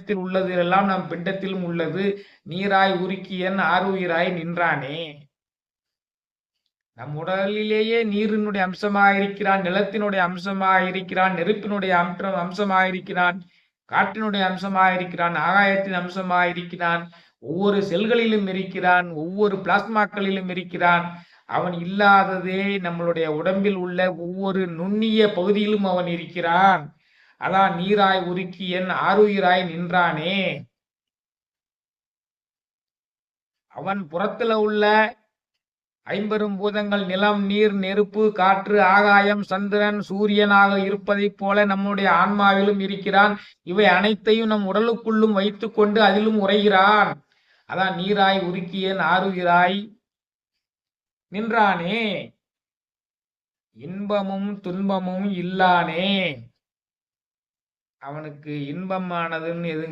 ஆகாயத்தில் உள்ளது எல்லாம் நம் பிண்டத்திலும் உள்ளது. நீராய் உருக்கியன் ஆருயிராய் நின்றானே. நம் உடலிலேயே நீரினுடைய அம்சமாயிருக்கிறான், நிலத்தினுடைய அம்சமாயிருக்கிறான், நெருப்பினுடைய அம்சமாயிருக்கிறான், காற்றினுடைய அம்சமாயிருக்கிறான், ஆகாயத்தின் அம்சமாயிருக்கிறான், ஒவ்வொரு செல்களிலும் இருக்கிறான், ஒவ்வொரு பிளாஸ்மாக்களிலும் இருக்கிறான். அவன் இல்லாததே நம்மளுடைய உடம்பில் உள்ள ஒவ்வொரு நுண்ணிய பகுதியிலும் அவன் இருக்கிறான். அதான் நீராய் உருக்கியன் ஆருயிராய் நின்றானே. அவன் புறத்துல உள்ள ஐம்பெரும் பூதங்கள் நிலம், நீர், நெருப்பு, காற்று, ஆகாயம், சந்திரன், சூரியனாக இருப்பதைப் போல நம்முடைய ஆன்மாவிலும் இருக்கிறான். இவை அனைத்தையும் நம் உடலுக்குள்ளும் வைத்துக் கொண்டு அதிலும் உரைகிறான். அதான் நீராய் உருக்கியன் ஆருயிராய் நின்றானே. இன்பமும் துன்பமும் இல்லானே. அவனுக்கு இன்பமானதுன்னு எது